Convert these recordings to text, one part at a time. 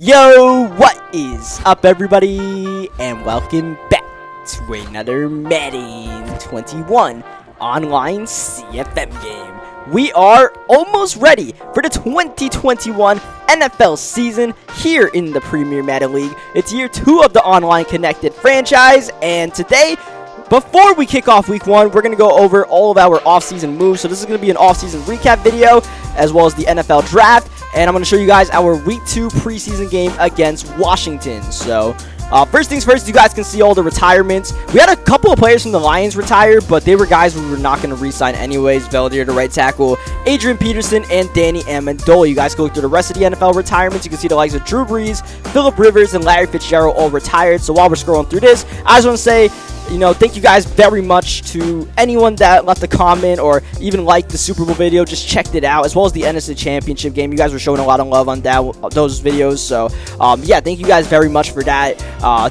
Yo, what is up everybody, and welcome back to another Madden 21 online CFM game. We are almost ready for the 2021 NFL season here in the Premier Madden League. It's year 2 of the online connected franchise, and today, before we kick off week 1, we're going to go over all of our offseason moves. So this is going to be an offseason recap video, as well as the NFL draft. And I'm going to show you guys our week 2 preseason game against Washington. So, first things first, you guys can see all the retirements. We had a couple of players from the Lions retire, but they were guys we were not going to re-sign anyways. Valdir, the right tackle, Adrian Peterson, and Danny Amendola. You guys can look through the rest of the NFL retirements. You can see the likes of Drew Brees, Phillip Rivers, and Larry Fitzgerald all retired. So while we're scrolling through this, I just want to say, thank you guys very much to anyone that left a comment or even liked the Super Bowl video, just checked it out, as well as the NFC Championship game. You guys were showing a lot of love on those videos. So, yeah, thank you guys very much for that.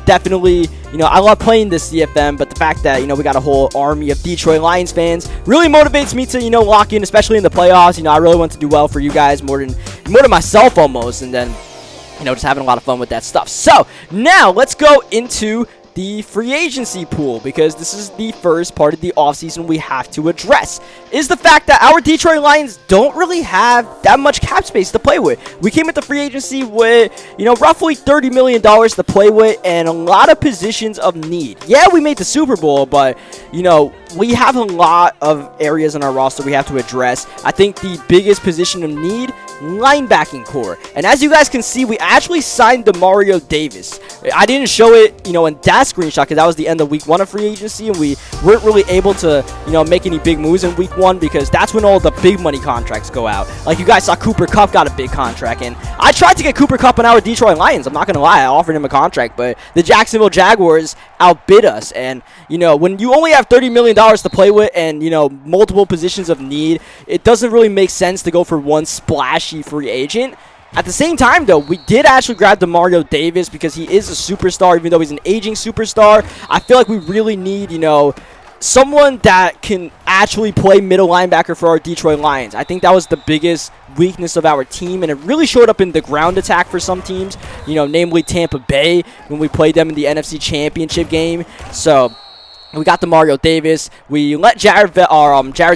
Definitely, I love playing this CFM, but the fact that, we got a whole army of Detroit Lions fans really motivates me to, lock in, especially in the playoffs. I really want to do well for you guys more than myself almost, and then, just having a lot of fun with that stuff. So, now let's go into the free agency pool, because this is the first part of the offseason we have to address, is the fact that our Detroit Lions don't really have that much cap space to play with. We came into free agency with, roughly $30 million to play with and a lot of positions of need. Yeah, we made the Super Bowl, but, we have a lot of areas in our roster we have to address. I think the biggest position of need, linebacking core. And as you guys can see, we actually signed Demario Davis. I didn't show it, in that screenshot because that was the end of week 1 of free agency, and we weren't really able to, make any big moves in week 1 because that's when all the big money contracts go out. Like you guys saw, Cooper Kupp got a big contract, and I tried to get Cooper Kupp on our Detroit Lions. I'm not going to lie, I offered him a contract, but the Jacksonville Jaguars outbid us. And, when you only have $30 million to play with and, multiple positions of need, it doesn't really make sense to go for one splashy free agent. At the same time, though, we did actually grab Demario Davis because he is a superstar, even though he's an aging superstar. I feel like we really need, someone that can actually play middle linebacker for our Detroit Lions. I think that was the biggest weakness of our team, and it really showed up in the ground attack for some teams, namely Tampa Bay when we played them in the NFC Championship game. So we got Demario Davis. We let Jared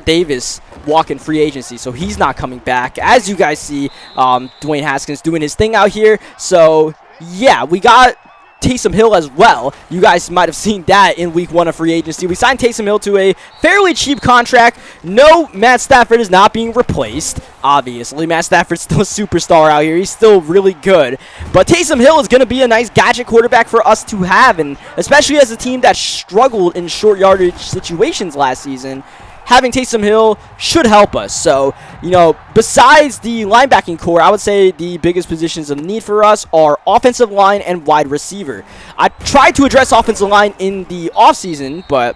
Davis walk in free agency, so he's not coming back. As you guys see, Dwayne Haskins doing his thing out here. So, yeah, we got Taysom Hill as well. You guys might have seen that in week 1 of free agency. We signed Taysom Hill to a fairly cheap contract. No, Matt Stafford is not being replaced, obviously. Matt Stafford's still a superstar out here. He's still really good. But Taysom Hill is going to be a nice gadget quarterback for us to have, and especially as a team that struggled in short yardage situations last season, having Taysom Hill should help us. So, besides the linebacking core, I would say the biggest positions of need for us are offensive line and wide receiver. I tried to address offensive line in the offseason, but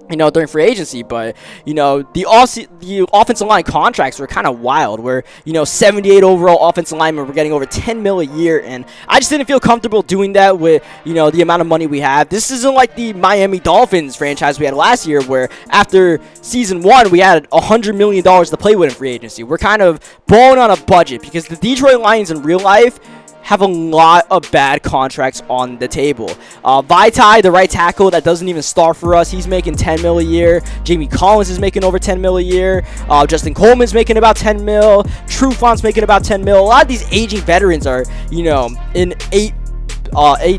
during free agency, but, the offensive line contracts were kind of wild, where, 78 overall offensive linemen were getting over $10 million a year, and I just didn't feel comfortable doing that with, the amount of money we have. This isn't like the Miami Dolphins franchise we had last year, where after season 1, we had $100 million to play with in free agency. We're kind of balling on a budget, because the Detroit Lions in real life have a lot of bad contracts on the table. Vaitai, the right tackle that doesn't even start for us, he's making $10 million a year. Jamie Collins is making over $10 million a year. Justin Coleman's making about $10 million. Trufont's making about $10 million. A lot of these aging veterans are, in eight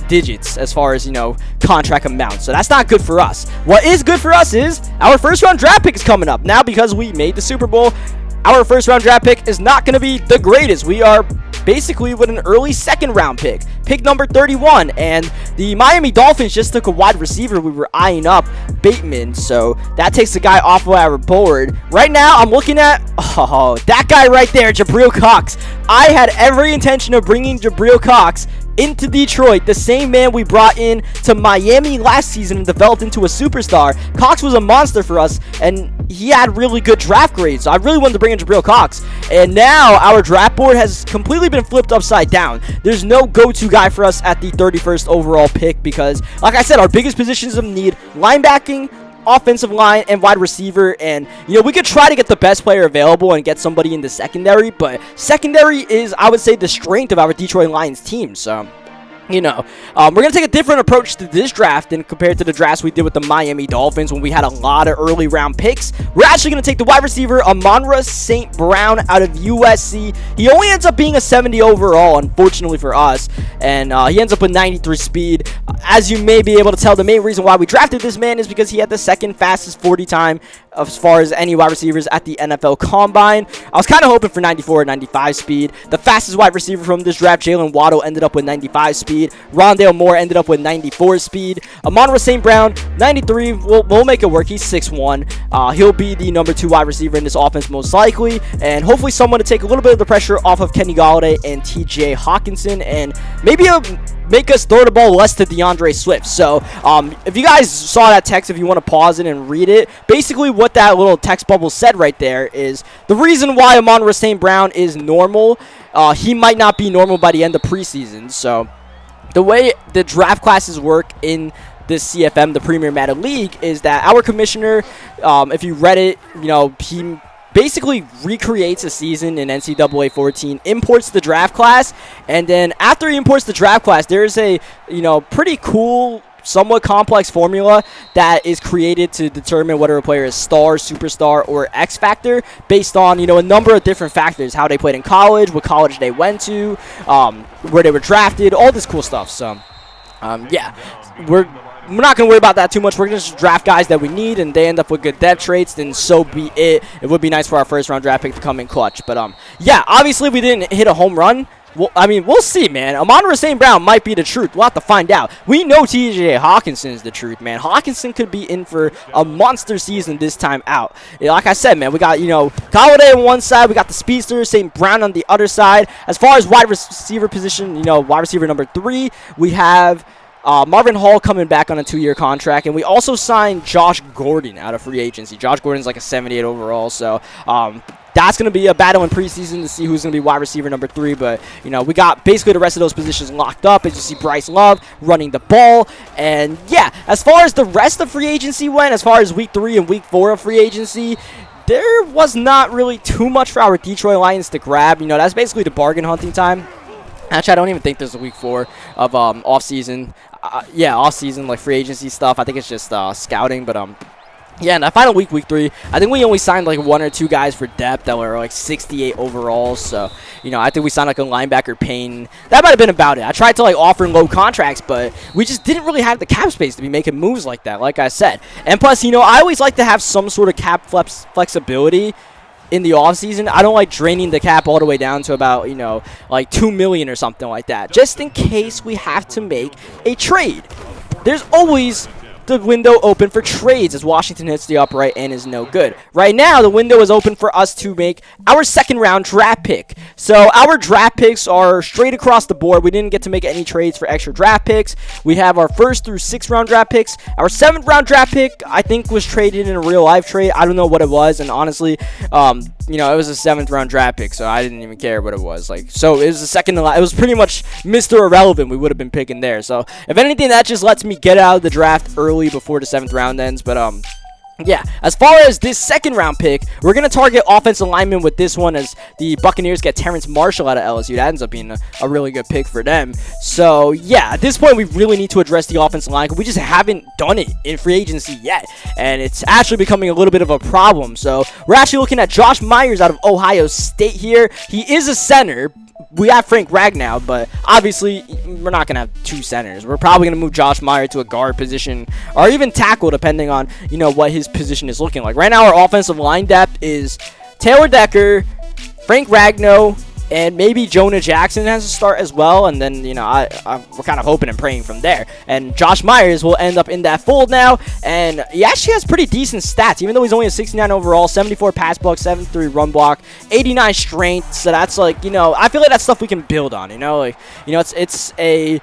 digits as far as, contract amounts. So that's not good for us. What is good for us is our first round draft pick is coming up. Now, because we made the Super Bowl, our first round draft pick is not going to be the greatest. We are basically with an early second round pick number 31, and the Miami Dolphins just took a wide receiver we were eyeing up, Bateman, so that takes the guy off of our board. Right now, I'm looking at, that guy right there, Jabril Cox. I had every intention of bringing Jabril Cox into Detroit, the same man we brought in to Miami last season and developed into a superstar. Cox was a monster for us, and he had really good draft grades, so I really wanted to bring in Jabril Cox. And now our draft board has completely been flipped upside down. There's no go-to guy for us at the 31st overall pick because, like I said, our biggest positions of need, linebacking, offensive line, and wide receiver. offensive line and wide receiver, and we could try to get the best player available and get somebody in the secondary, but secondary is, I would say, the strength of our Detroit Lions team. So we're going to take a different approach to this draft than compared to the drafts we did with the Miami Dolphins when we had a lot of early round picks. We're actually going to take the wide receiver Amon-Ra St. Brown out of USC. He only ends up being a 70 overall, unfortunately for us, and he ends up with 93 speed. As you may be able to tell, the main reason why we drafted this man is because he had the second fastest 40 time as far as any wide receivers at the NFL Combine. I was kind of hoping for 94 or 95 speed. The fastest wide receiver from this draft, Jalen Waddle, ended up with 95 speed. Rondale Moore ended up with 94 speed. Amon-Ra St. Brown, 93. We'll make it work. He's 6'1". He'll be the number 2 wide receiver in this offense most likely, and hopefully someone to take a little bit of the pressure off of Kenny Golladay and TJ Hawkinson, and maybe make us throw the ball less to DeAndre Swift. So if you guys saw that text, if you want to pause it and read it, basically what that little text bubble said right there is the reason why Amon-Ra St. Brown is normal. He might not be normal by the end of preseason. So the way the draft classes work in this CFM, the Premier Madden League, is that our commissioner, if you read it, he basically recreates a season in NCAA 14, imports the draft class, and then after he imports the draft class, there's a pretty cool, somewhat complex formula that is created to determine whether a player is star, superstar, or X factor based on a number of different factors: how they played in college, what college they went to, where they were drafted, all this cool stuff. So yeah, we're not going to worry about that too much. We're going to just draft guys that we need, and they end up with good depth traits, then so be it. It would be nice for our first-round draft pick to come in clutch. But, yeah, obviously we didn't hit a home run. Well, I mean, we'll see, man. Amon-Ra St. Brown might be the truth. We'll have to find out. We know TJ Hawkinson is the truth, man. Hawkinson could be in for a monster season this time out. Like I said, man, we got, Golladay on one side. We got the speedster, St. Brown on the other side. As far as wide receiver position, wide receiver number 3, we have Marvin Hall coming back on a 2-year contract, and we also signed Josh Gordon out of free agency. Josh Gordon's like a 78 overall, so that's going to be a battle in preseason to see who's going to be wide receiver number 3, but, we got basically the rest of those positions locked up. As you see, Bryce Love running the ball, and, yeah, as far as the rest of free agency went, as far as week 3 and week 4 of free agency, there was not really too much for our Detroit Lions to grab. That's basically the bargain hunting time. Actually, I don't even think there's a week 4 of off-season. Yeah, off-season, like free agency stuff. I think it's just scouting, but yeah, in the final week 3, I think we only signed like 1 or 2 guys for depth that were like 68 overall. So, I think we signed like a linebacker, Payne. That might have been about it. I tried to like offer low contracts, but we just didn't really have the cap space to be making moves like that, like I said. And plus, I always like to have some sort of cap flexibility in the offseason. I don't like draining the cap all the way down to about, like $2 million or something like that, just in case we have to make a trade. There's always the window open for trades as Washington hits the upright and is no good. Right now, the window is open for us to make our second-round draft pick. So our draft picks are straight across the board. We didn't get to make any trades for extra draft picks. We have our 1st through 6th round draft picks. Our 7th round draft pick, I think, was traded in a real-life trade. I don't know what it was, and honestly, it was a 7th round draft pick, so I didn't even care what it was. So it was the second. It was pretty much Mr. Irrelevant. We would have been picking there. So if anything, that just lets me get out of the draft early before the 7th round ends. But yeah, as far as this 2nd round pick, we're going to target offensive linemen with this one, as the Buccaneers get Terrence Marshall out of LSU. That ends up being a really good pick for them. So, yeah, at this point, we really need to address the offensive line, because we just haven't done it in free agency yet, and it's actually becoming a little bit of a problem. So, we're actually looking at Josh Myers out of Ohio State here. He is a center. We have Frank Ragnow, but obviously we're not going to have 2 centers. We're probably going to move Josh Myers to a guard position or even tackle, depending on, what his position is looking like. Right now, our offensive line depth is Taylor Decker, Frank Ragnow, and maybe Jonah Jackson has to start as well. And then, we're kind of hoping and praying from there. And Josh Myers will end up in that fold now. And he actually has pretty decent stats, even though he's only a 69 overall, 74 pass block, 73 run block, 89 strength. So that's like, I feel like that's stuff we can build on, it's a,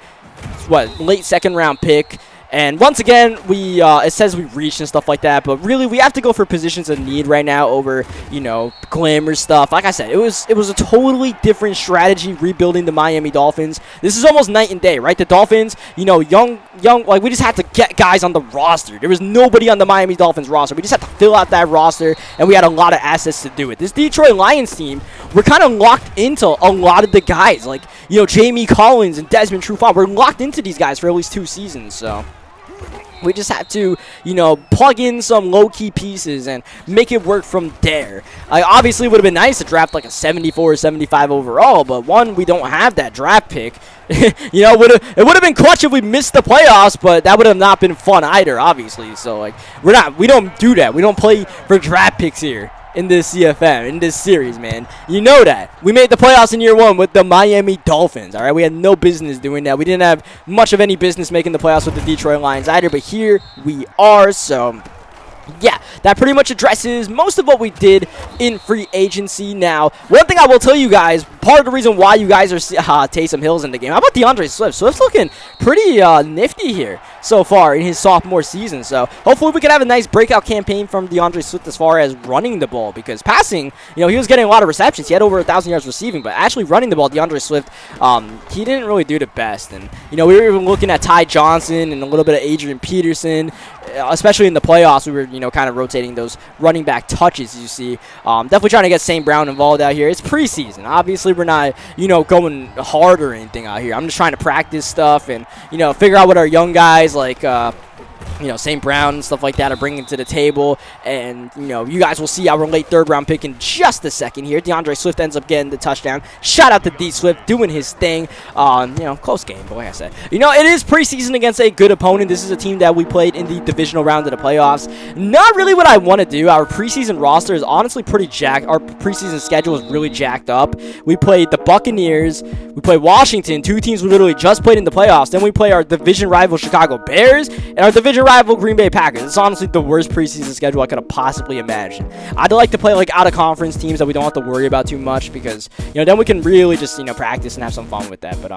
late 2nd round pick. And once again, it says we reached and stuff like that, but really we have to go for positions of need right now over, you know, glamour stuff. Like I said, it was a totally different strategy rebuilding the Miami Dolphins. This is almost night and day, right? The Dolphins, you know, young, like we just had to get guys on the roster. There was nobody on the Miami Dolphins roster. We just had to fill out that roster, and we had a lot of assets to do it. This Detroit Lions team, we're kind of locked into a lot of the guys, like, you know, Jamie Collins and Desmond Trufant. We're locked into these guys for at least 2 seasons, so we just have to, you know, plug in some low-key pieces and make it work from there. Obviously, it would have been nice to draft like a 74 or 75 overall, but one, we don't have that draft pick. You know, it would have been clutch if we missed the playoffs, but that would have not been fun either, obviously. So, like, we don't do that. We don't play for draft picks here in this CFM, in this series, man. You know that. We made the playoffs in year 1 with the Miami Dolphins, all right? We had no business doing that. We didn't have much of any business making the playoffs with the Detroit Lions either, but here we are, so yeah, that pretty much addresses most of what we did in free agency. Now, one thing I will tell you guys, part of the reason why you guys are Taysom Hill's in the game. How about DeAndre Swift? Swift's looking pretty nifty here so far in his sophomore season. So hopefully we can have a nice breakout campaign from DeAndre Swift as far as running the ball, because passing, you know, he was getting a lot of receptions. He had over 1,000 yards receiving, but actually running the ball, DeAndre Swift, he didn't really do the best. And, you know, we were even looking at Ty Johnson and a little bit of Adrian Peterson, especially in the playoffs. We were, you know, kind of rotating those running back touches, you see. Definitely trying to get St. Brown involved out here. It's preseason. Obviously, we're not, you know, going hard or anything out here. I'm just trying to practice stuff and, you know, figure out what our young guys like, you know, St. Brown and stuff like that are bringing to the table. And, you know, you guys will see our late 3rd round pick in just a second here. DeAndre Swift ends up getting the touchdown. Shout out to D Swift doing his thing. You know, close game, but like I said, you know, it is preseason against a good opponent. This is a team that we played in the divisional round of the playoffs. Not really what I want to do. Our preseason roster is honestly pretty jacked. Our preseason schedule is really jacked up. We played the Buccaneers. We played Washington, 2 teams we literally just played in the playoffs. Then we play our division rival Chicago Bears and our division rival Green Bay Packers. It's honestly the worst preseason schedule I could have possibly imagined. I'd like to play like out of conference teams that we don't have to worry about too much, because, you know, then we can really just, you know, practice and have some fun with that. But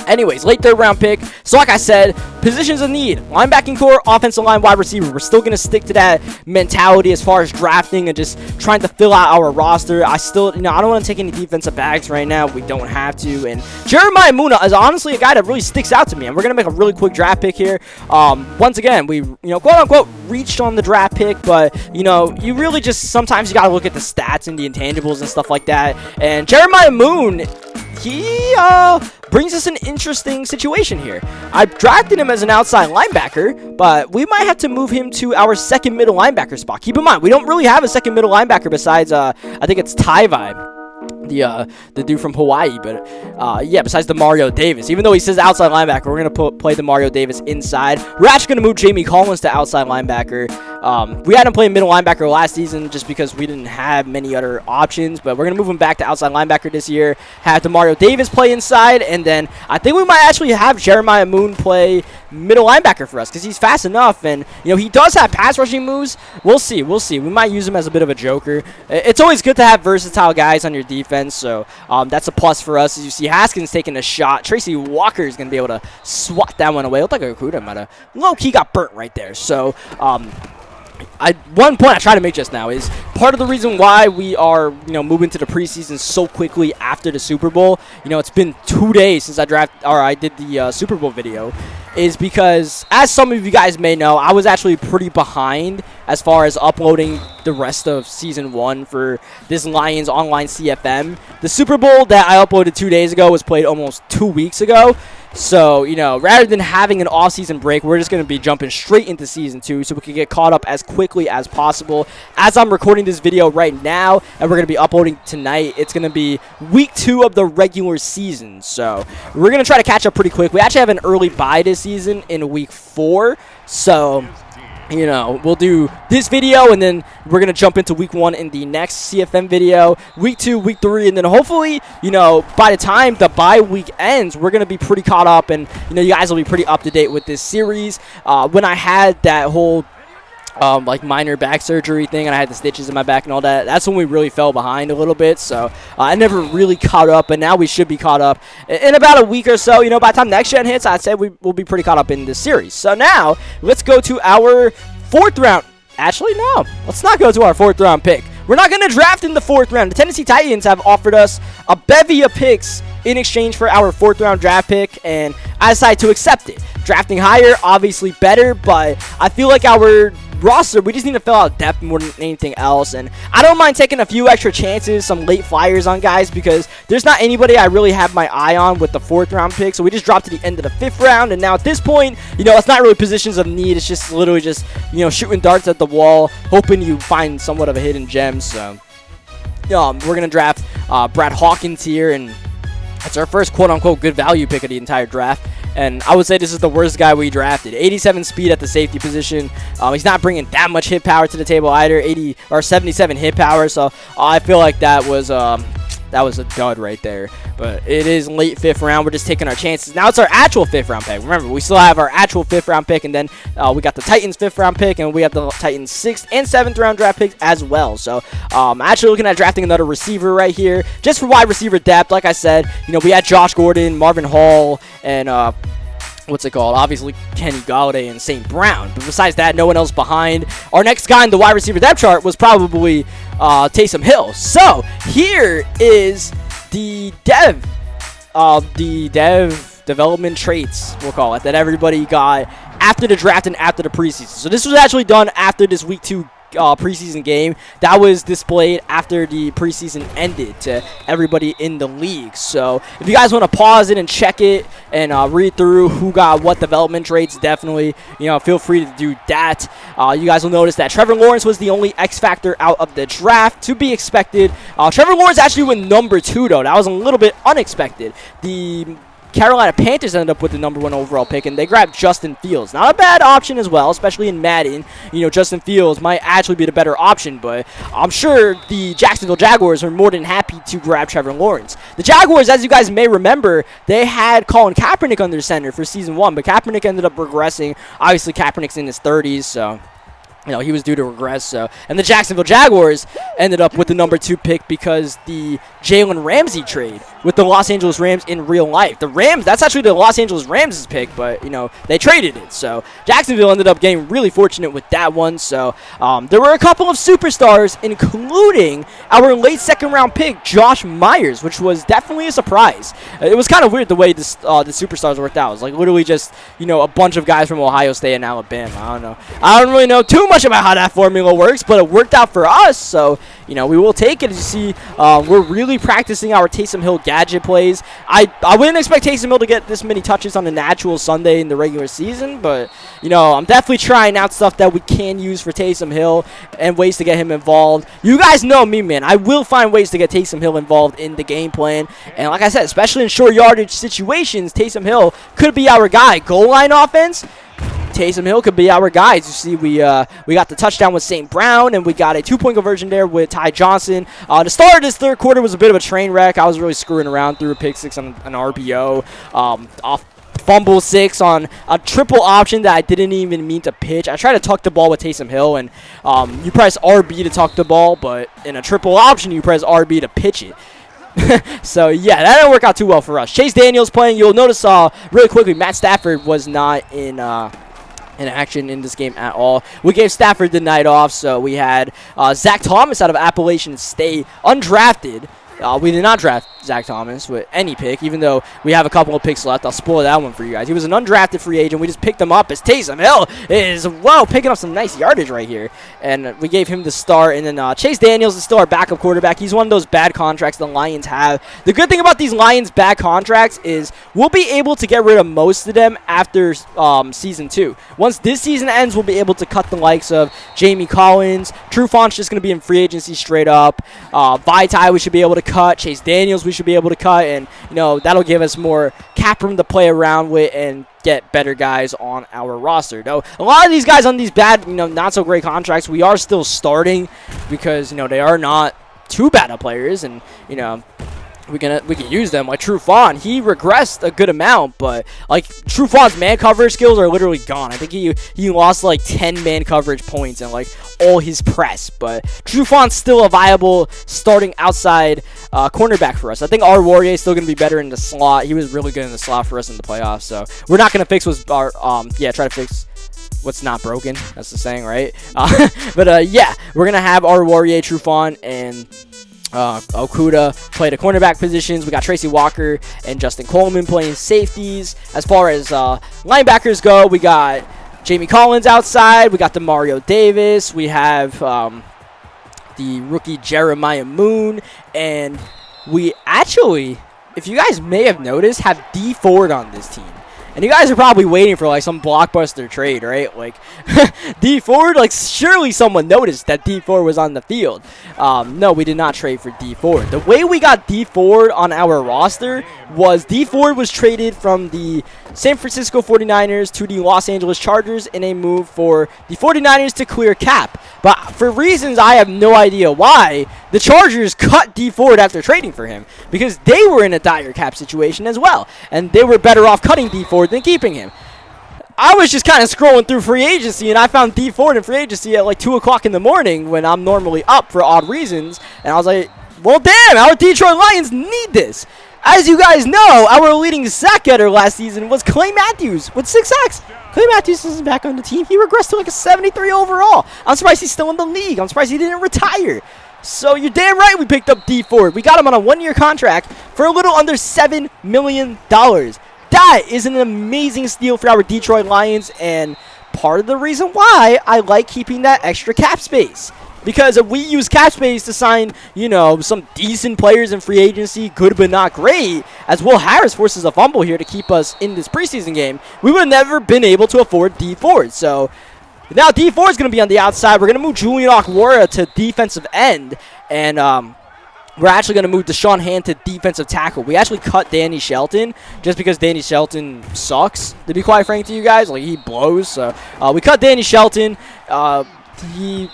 anyways, late 3rd round pick. So like I said, positions of need: linebacking core, offensive line, wide receiver. We're still going to stick to that mentality as far as drafting and just trying to fill out our roster. I still, you know, I don't want to take any defensive backs right now. We don't have to. And Jeremiah Muna is honestly a guy that really sticks out to me. And we're going to make a really quick draft pick here. Once again, we, you know, quote unquote reached on the draft pick, but, you know, you really just, sometimes you got to look at the stats and the intangibles and stuff like that. And Jeremiah Moon, he brings us an interesting situation here. I drafted him as an outside linebacker, but we might have to move him to our second middle linebacker spot. Keep in mind, we don't really have a second middle linebacker besides, I think it's Ty Vibe, the dude from Hawaii, but yeah, besides the Mario Davis. Even though he says outside linebacker, we're gonna play the Mario Davis inside. We're actually gonna move Jamie Collins to outside linebacker. We had him play middle linebacker last season just because we didn't have many other options, but we're gonna move him back to outside linebacker this year. Have the Mario Davis play inside, and then I think we might actually have Jeremiah Moon play middle linebacker for us, because he's fast enough, and, you know, he does have pass rushing moves. We'll see. We might use him as a bit of a joker. It's always good to have versatile guys on your defense, so that's a plus for us. As you see, Haskins taking a shot. Tracy Walker is going to be able to swat that one away. It looked like Okuda might have low-key got burnt right there. So one point I try to make just now is part of the reason why we are, you know, moving to the preseason so quickly after the Super Bowl. You know, it's been 2 days since I did the Super Bowl video, is because, as some of you guys may know, I was actually pretty behind as far as uploading the rest of Season 1 for this Lions Online CFM. The Super Bowl that I uploaded 2 days ago was played almost 2 weeks ago. So, you know, rather than having an off-season break, we're just going to be jumping straight into Season 2 so we can get caught up as quickly as possible. As I'm recording this video right now, and we're going to be uploading tonight, it's going to be Week 2 of the regular season. So, we're going to try to catch up pretty quick. We actually have an early bye this season in Week 4. So, you know, we'll do this video, and then we're going to jump into Week 1 in the next CFM video, Week 2, Week 3, and then hopefully, you know, by the time the bye week ends, we're going to be pretty caught up, and, you know, you guys will be pretty up to date with this series. When I had that whole like minor back surgery thing, and I had the stitches in my back and all that. That's when we really fell behind a little bit, so I never really caught up, but now we should be caught up in about a week or so. You know, by the time next gen hits, I'd say we'll be pretty caught up in this series. So now let's go to our 4th round. Actually, no, let's not go to our 4th round pick. We're not going to draft in the 4th round. The Tennessee Titans have offered us a bevy of picks in exchange for our 4th round draft pick, and I decided to accept it. Drafting higher, obviously better, but I feel like our roster, we just need to fill out depth more than anything else, and I don't mind taking a few extra chances, some late flyers on guys, because there's not anybody I really have my eye on with the 4th round pick, so we just dropped to the end of the 5th round, and now at this point, you know, it's not really positions of need, it's just literally just, you know, shooting darts at the wall, hoping you find somewhat of a hidden gem. So we're going to draft Brad Hawkins here, and it's our first quote-unquote good value pick of the entire draft. And I would say this is the worst guy we drafted. 87 speed at the safety position. He's not bringing that much hit power to the table either. 77 hit power. So I feel like that was a dud right there. But it is late 5th round. We're just taking our chances. Now it's our actual 5th round pick. Remember, we still have our actual 5th round pick, and then we got the Titans 5th round pick, and we have the Titans 6th and 7th round draft picks as well. So actually looking at drafting another receiver right here, just for wide receiver depth. Like I said, you know, we had Josh Gordon, Marvin Hall, and obviously Kenny Galladay and St. Brown. But besides that, no one else behind. Our next guy in the wide receiver depth chart was probably Taysom Hill. So here is the development traits, we'll call it, that everybody got after the draft and after the preseason. So this was actually done after this week 2 preseason game that was displayed after the preseason ended to everybody in the league. So if you guys want to pause it and check it and read through who got what development traits, definitely, you know, feel free to do that. You guys will notice that Trevor Lawrence was the only X factor out of the draft, to be expected. Trevor Lawrence actually went number 2 though. That was a little bit unexpected. The Carolina Panthers ended up with the number 1 overall pick, and they grabbed Justin Fields. Not a bad option as well, especially in Madden. You know, Justin Fields might actually be the better option, but I'm sure the Jacksonville Jaguars are more than happy to grab Trevor Lawrence. The Jaguars, as you guys may remember, they had Colin Kaepernick under center for season 1, but Kaepernick ended up regressing. Obviously, Kaepernick's in his 30s, so you know, he was due to regress. So, and the Jacksonville Jaguars ended up with the number 2 pick because the Jalen Ramsey trade with the Los Angeles Rams in real life. The Rams, that's actually the Los Angeles Rams' pick, but, you know, they traded it. So Jacksonville ended up getting really fortunate with that one. So there were a couple of superstars, including our late 2nd round pick, Josh Myers, which was definitely a surprise. It was kind of weird the way the superstars worked out. It was like literally just, you know, a bunch of guys from Ohio State and Alabama. I don't know. I don't really know too much about how that formula works, but it worked out for us. So, you know, we will take it. As you see, we're really practicing our Taysom Hill gadget plays. I wouldn't expect Taysom Hill to get this many touches on an actual Sunday in the regular season, but, you know, I'm definitely trying out stuff that we can use for Taysom Hill and ways to get him involved. You guys know me, man. I will find ways to get Taysom Hill involved in the game plan. And like I said, especially in short yardage situations, Taysom Hill could be our guy. Goal line offense, Taysom Hill could be our guy. As you see, we got the touchdown with St. Brown, and we got a 2-point conversion there with Ty Johnson. The start of this 3rd quarter was a bit of a train wreck. I was really screwing around, through a pick 6 on an RPO, off fumble 6 on a triple option that I didn't even mean to pitch. I tried to tuck the ball with Taysom Hill, and you press RB to tuck the ball, but in a triple option, you press RB to pitch it. So, yeah, that didn't work out too well for us. Chase Daniels playing. You'll notice really quickly, Matt Stafford was not in action in this game at all. We gave Stafford the night off, so we had Zach Thomas out of Appalachian State, undrafted. We did not draft Zach Thomas with any pick, even though we have a couple of picks left. I'll spoil that one for you guys. He was an undrafted free agent. We just picked him up as Taysom Hill is, wow, picking up some nice yardage right here. And we gave him the start. And then Chase Daniels is still our backup quarterback. He's one of those bad contracts the Lions have. The good thing about these Lions bad contracts is we'll be able to get rid of most of them after season 2. Once this season ends, we'll be able to cut the likes of Jamie Collins. Trufont's just going to be in free agency straight up. Vitae we should be able to cut. Chase Daniels we should be able to cut, and you know that'll give us more cap room to play around with and get better guys on our roster. Though a lot of these guys on these bad, you know, not so great contracts, we are still starting because, you know, they are not too bad of players, and you know, we can use them. Like Trufant, he regressed a good amount, but like Trufant's man coverage skills are literally gone. I think he lost like 10 man coverage points and like all his press, but Trufant's still a viable starting outside cornerback for us. I think our Warrior is still gonna be better in the slot. He was really good in the slot for us in the playoffs, so we're not gonna fix what's try to fix what's not broken. That's the saying, right? But yeah, we're gonna have our Warrior, Trufant, and Okuda play the cornerback positions. We got Tracy Walker and Justin Coleman playing safeties. As far as linebackers go, we got Jamie Collins outside. We got the Mario Davis. We have the rookie Jeremiah Moon. And we actually, if you guys may have noticed, have D Ford on this team. And you guys are probably waiting for like some blockbuster trade, right? Like D Ford, like surely someone noticed that D Ford was on the field. No, we did not trade for D Ford. The way we got D Ford on our roster was D Ford was traded from the San Francisco 49ers to the Los Angeles Chargers in a move for the 49ers to clear cap. But for reasons I have no idea why, the Chargers cut D Ford after trading for him because they were in a dire cap situation as well. And they were better off cutting D Ford than keeping him. I was just kind of scrolling through free agency and I found D Ford in free agency at like 2 o'clock in the morning when I'm normally up for odd reasons. And I was like, well, damn, our Detroit Lions need this. As you guys know, our leading sack getter last season was Clay Matthews with 6 sacks. Clay Matthews isn't back on the team. He regressed to like a 73 overall. I'm surprised he's still in the league. I'm surprised he didn't retire. So you're damn right we picked up D Ford. We got him on a 1-year contract for a little under $7 million. That is an amazing steal for our Detroit Lions, and part of the reason why I like keeping that extra cap space. Because if we use cap space to sign, you know, some decent players in free agency, good but not great, as Will Harris forces a fumble here to keep us in this preseason game, we would have never been able to afford D Ford. So now D Ford is going to be on the outside. We're going to move Julian Okwara to defensive end, and we're actually going to move Deshaun Hand to defensive tackle. We actually cut Danny Shelton just because Danny Shelton sucks, to be quite frank to you guys. Like, he blows. So we cut Danny Shelton.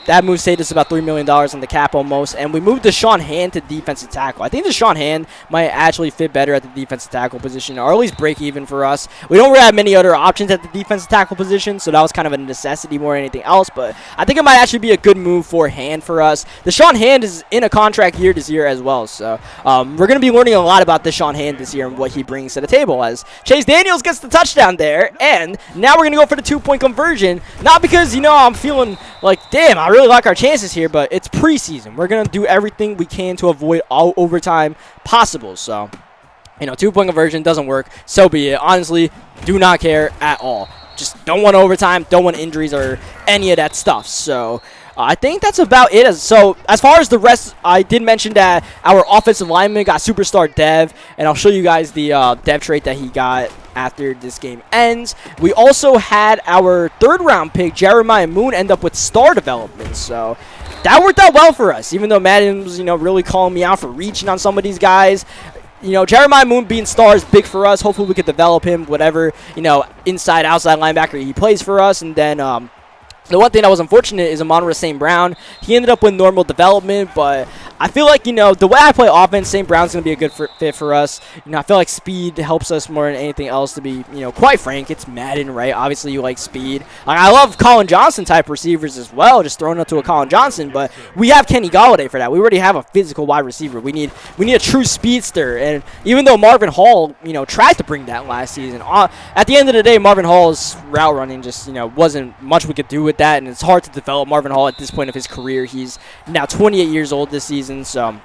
That move saved us about $3 million in the cap almost, and we moved Deshaun Hand to defensive tackle. I think Deshaun Hand might actually fit better at the defensive tackle position, or at least break even for us. We don't really have many other options at the defensive tackle position, so that was kind of a necessity more than anything else, but I think it might actually be a good move for Hand for us. Deshaun Hand is in a contract year this year as well, so we're going to be learning a lot about Deshaun Hand this year and what he brings to the table, as Chase Daniels gets the touchdown there, and now we're going to go for the 2-point conversion, not because, you know, I'm feeling like, damn, I really like our chances here, but it's preseason. We're going to do everything we can to avoid all overtime possible. So, you know, 2-point conversion doesn't work. So be it. Honestly, do not care at all. Just don't want overtime, don't want injuries or any of that stuff. So, I think that's about it. So, as far as the rest, I did mention that our offensive lineman got superstar Dev, and I'll show you guys the Dev trait that he got after this game ends. We also had our 3rd-round pick, Jeremiah Moon, end up with star development. So, that worked out well for us, even though Madden was, you know, really calling me out for reaching on some of these guys. You know, Jeremiah Moon being star is big for us. Hopefully we could develop him, whatever, you know, inside, outside linebacker he plays for us. And then, the one thing that was unfortunate is Amon-Ra St. Brown. He ended up with normal development, but I feel like, you know, the way I play offense, St. Brown's going to be a good fit for us. You know, I feel like speed helps us more than anything else, to be, you know, quite frank. It's Madden, right? Obviously, you like speed. Like, I love Colin Johnson type receivers as well, just throwing up to a Colin Johnson, but we have Kenny Golladay for that. We already have a physical wide receiver. We need a true speedster, and even though Marvin Hall, you know, tried to bring that last season, at the end of the day, Marvin Hall's route running just, you know, wasn't much we could do with that, and it's hard to develop Marvin Hall at this point of his career. He's now 28 years old this season, so,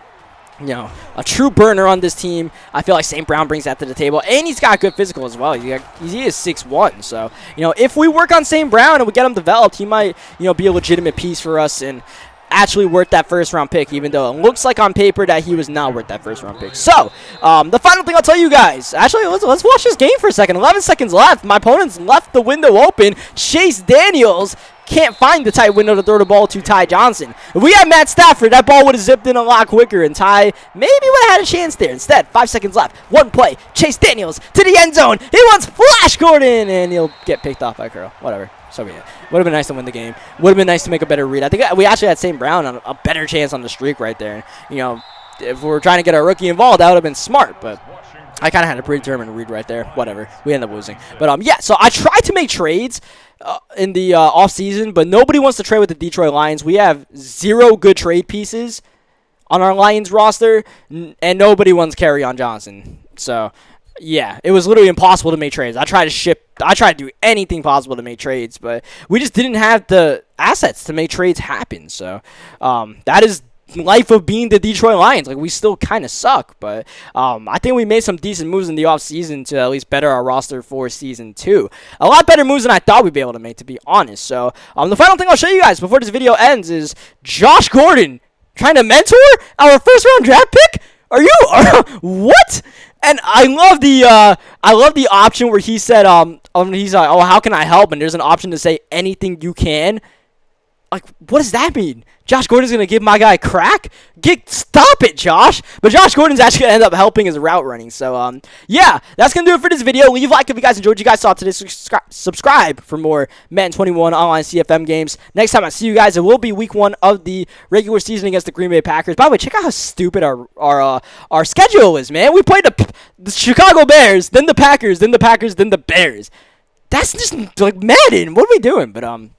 you know, a true burner on this team. I feel like St. Brown brings that to the table, and he's got good physical as well. He is 6'1", so, you know, if we work on St. Brown and we get him developed, he might, you know, be a legitimate piece for us and actually worth that 1st-round pick, even though it looks like on paper that he was not worth that 1st-round pick. So, the final thing I'll tell you guys, actually, let's watch this game for a second. 11 seconds left. My opponent's left the window open. Chase Daniels can't find the tight window to throw the ball to Ty Johnson. If we had Matt Stafford, that ball would have zipped in a lot quicker, and Ty maybe would have had a chance there. Instead, 5 seconds left. One play. Chase Daniels to the end zone. He wants Flash Gordon, and he'll get picked off by Curl. Whatever. So yeah, would have been nice to win the game. Would have been nice to make a better read. I think we actually had St. Brown on a better chance on the streak right there. You know, if we're trying to get our rookie involved, that would have been smart, but I kind of had a predetermined read right there. Whatever. We ended up losing. But, yeah, so I tried to make trades in the off-season, but nobody wants to trade with the Detroit Lions. We have 0 good trade pieces on our Lions roster, and nobody wants Kerryon Johnson. So, yeah, it was literally impossible to make trades. I tried to do anything possible to make trades, but we just didn't have the assets to make trades happen. So, that is life of being the Detroit Lions. Like, we still kind of suck, but I think we made some decent moves in the offseason to at least better our roster for Season 2. A lot better moves than I thought we'd be able to make, to be honest. So, the final thing I'll show you guys before this video ends is Josh Gordon trying to mentor our first-round draft pick? Are you what? And I love the option where he said he's like, oh, how can I help? And there's an option to say anything you can. Like, what does that mean? Josh Gordon's going to give my guy crack? Stop it, Josh. But Josh Gordon's actually going to end up helping his route running. So, yeah, that's going to do it for this video. Leave a like if you guys enjoyed what you guys saw today. Subscribe for more Madden 21 online CFM games. Next time I see you guys, it will be week 1 of the regular season against the Green Bay Packers. By the way, check out how stupid our schedule is, man. We played the Chicago Bears, then the Packers, then the Packers, then the Bears. That's just, like, Madden. What are we doing? But,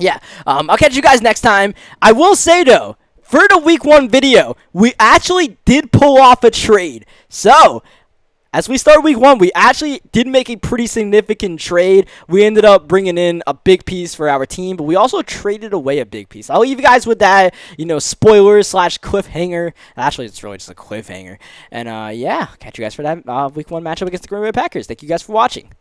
yeah, I'll catch you guys next time. I will say, though, for the week 1 video, we actually did pull off a trade. So, as we start week 1, we actually did make a pretty significant trade. We ended up bringing in a big piece for our team, but we also traded away a big piece. I'll leave you guys with that, spoiler / cliffhanger. Actually, it's really just a cliffhanger. And, yeah, catch you guys for that week 1 matchup against the Green Bay Packers. Thank you guys for watching.